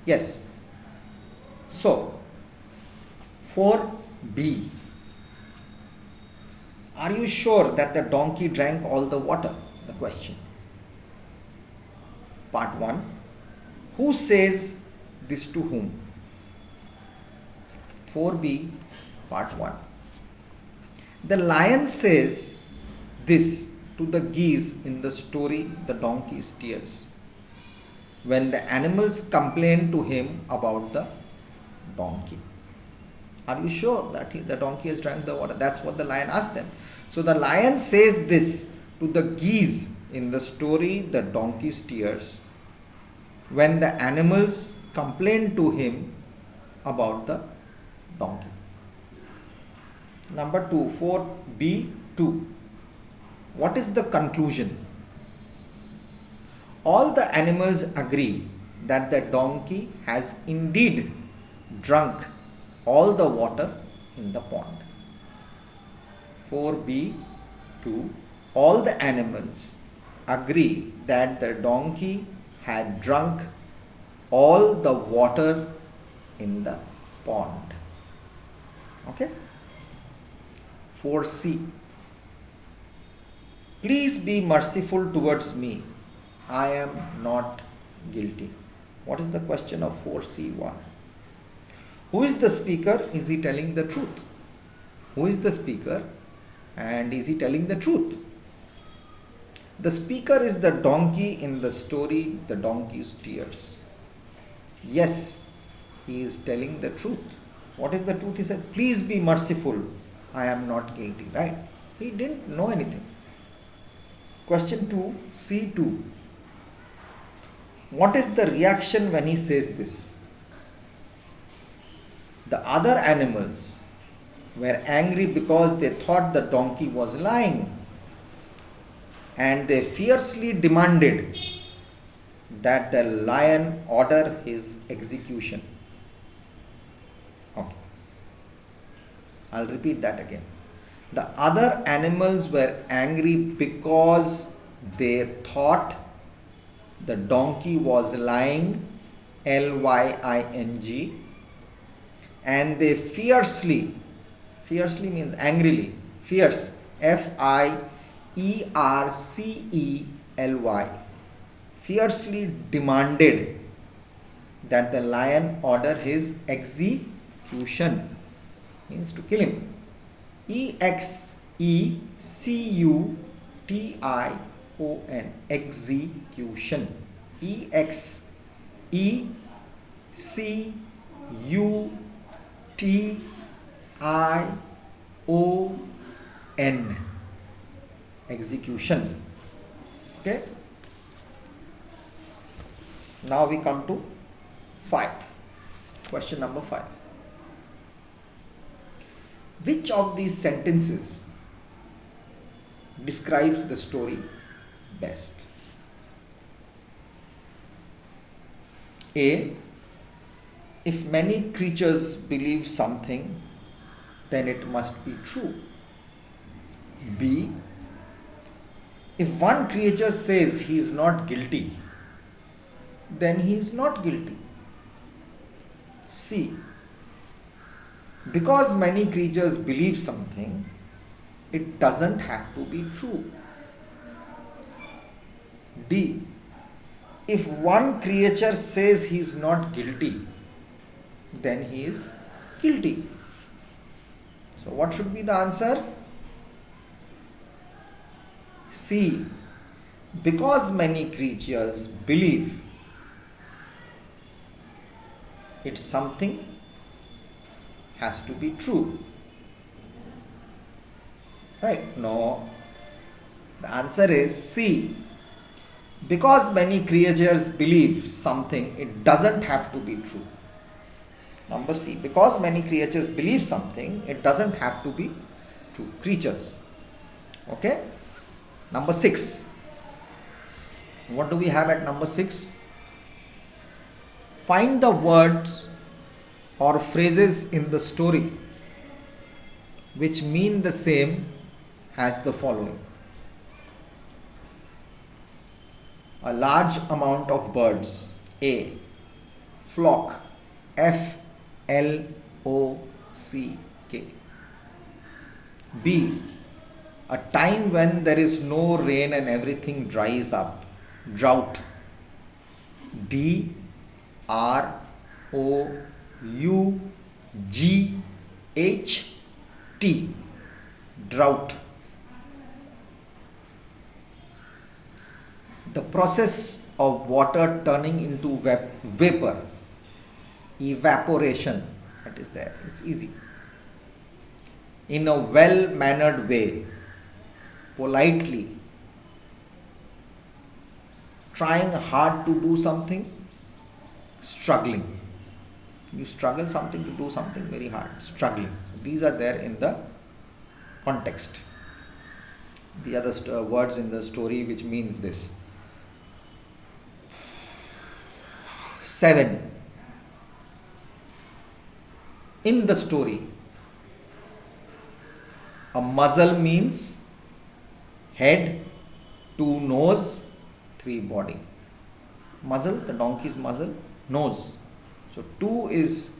Yes. So, 4b. Are you sure that the donkey drank all the water? The question. Part 1. Who says this to whom? 4b, part 1. The lion says this to the geese in the story The Donkey's Tears, when the animals complain to him about the donkey. Are you sure that the donkey has drank the water? That's what the lion asked them. So the lion says this to the geese in the story The Donkey's Tears, when the animals complain to him about the donkey. Number 2, 4b2. What is the conclusion? All the animals agree that the donkey has indeed drunk all the water in the pond. 4b2. All the animals agree that the donkey had drunk all the water in the pond. Okay? 4c. Please be merciful towards me. I am not guilty. What is the question of 4c1? Who is the speaker? Is he telling the truth? Who is the speaker? And is he telling the truth? The speaker is the donkey in the story The Donkey's Tears. Yes, he is telling the truth. What is the truth? He said, please be merciful. I am not guilty, right? He didn't know anything. Question 2, C2. What is the reaction when he says this? The other animals were angry because they thought the donkey was lying, and they fiercely demanded that the lion order his execution. Okay. I'll repeat that again. The other animals were angry because they thought the donkey was lying, lying, and they fiercely means angrily, fierce, FIERCELY, fiercely demanded that the lion order his execution, means to kill him. EXECUTION, execution. EXECUTION, execution. Okay. Now we come to 5. Question number 5. Which of these sentences describes the story best? A. If many creatures believe something, then it must be true. B. If one creature says he is not guilty, then he is not guilty. C. Because many creatures believe something, it doesn't have to be true. D. If one creature says he is not guilty, then he is guilty. So what should be the answer? C. Because many creatures believe it's something has to be true. Right? No. The answer is C. Because many creatures believe something, it doesn't have to be true. Number C. Because many creatures believe something, it doesn't have to be true. Creatures. Okay? Number 6. What do we have at number 6? Find the words or phrases in the story which mean the same as the following. A large amount of birds. A. Flock. Flock. B. A time when there is no rain and everything dries up. Drought. Drought. Drought. The process of water turning into vapor. Evaporation. That is there. It's easy. In a well-mannered way. Politely. Trying hard to do something. Struggling. You struggle something to do something very hard. Struggling. So these are there in the context. The other words in the story which means this. 7. In the story, a muzzle means head, 2 nose, 3 body. Muzzle, the donkey's muzzle, nose. So 2 is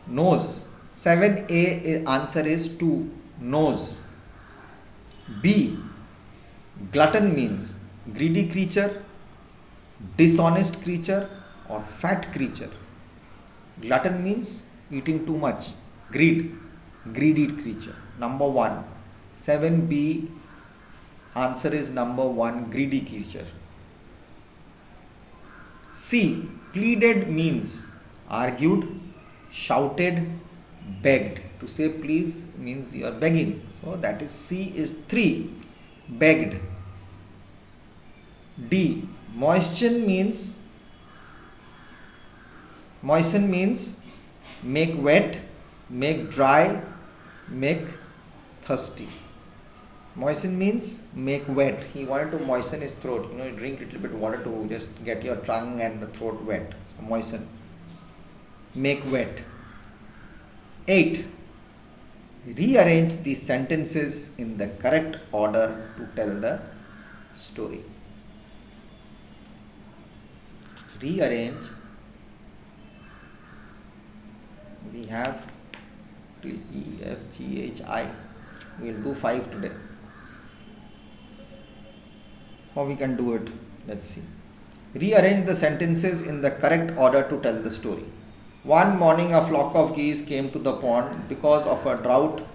nose. 7A answer is 2, nose. B. Glutton means greedy creature, dishonest creature, or fat creature. Glutton means eating too much. Greedy creature. Number 1. 7B answer is number 1, greedy creature. C. Pleaded means argued, shouted, begged. To say please means you are begging. So that is C is 3. Begged. D. Moisten means make wet, make dry, make thirsty. Moisten means make wet. He wanted to moisten his throat. You drink a little bit water to just get your tongue and the throat wet. So moisten. Make wet. 8. Rearrange the sentences in the correct order to tell the story. Rearrange. We have till E, F, G, H, I. We will do 5 today. How we can do it? Let's see. Rearrange the sentences in the correct order to tell the story. One morning, a flock of geese came to the pond. Because of a drought,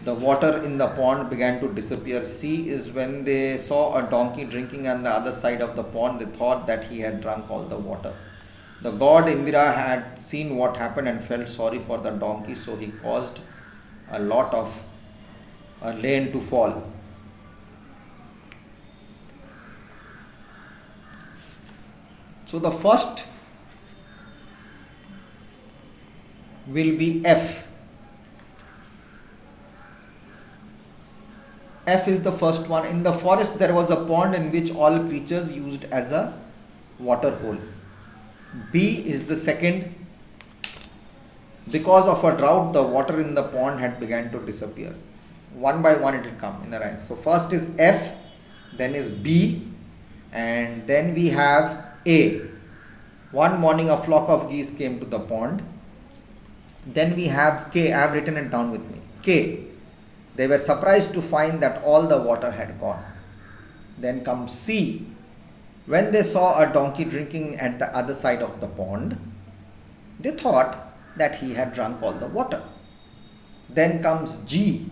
the water in the pond began to disappear. C is when they saw a donkey drinking on the other side of the pond, they thought that he had drunk all the water. The god Indra had seen what happened and felt sorry for the donkey, so he caused a rain to fall. So the first will be F. F is the first one. In the forest there was a pond in which all creatures used as a water hole. B is the second. Because of a drought, the water in the pond had begun to disappear. One by one it will come in the right. So first is F, then is B, and then we have A. One morning a flock of geese came to the pond. Then we have K. I have written it down with me. K. They were surprised to find that all the water had gone. Then comes C. When they saw a donkey drinking at the other side of the pond, they thought that he had drunk all the water. Then comes G.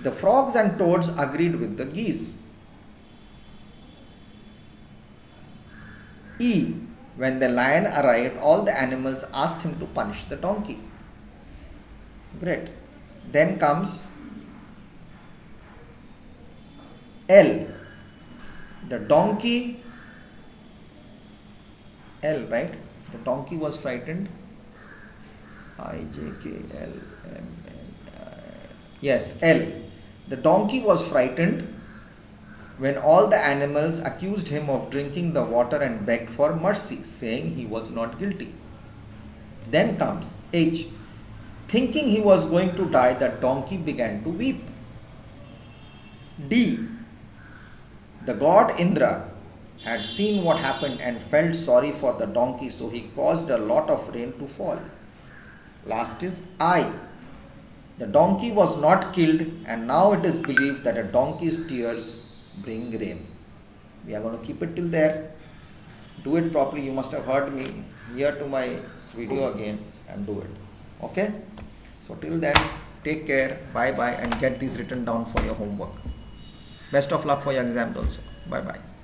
The frogs and toads agreed with the geese. E. When the lion arrived, all the animals asked him to punish the donkey. Great. Then comes L. The donkey, L, right? The donkey was frightened. I, J, K, L, M, N, I. Yes, L. The donkey was frightened when all the animals accused him of drinking the water and begged for mercy, saying he was not guilty. Then comes H. Thinking he was going to die, the donkey began to weep. D. The god Indra had seen what happened and felt sorry for the donkey, so he caused a lot of rain to fall. Last is I. The donkey was not killed, and now it is believed that a donkey's tears bring rain. We are going to keep it till there. Do it properly. You must have heard me. Here to my video again and do it. Okay? So till then, take care. Bye bye, and get these written down for your homework. Best of luck for your exams also. Bye bye.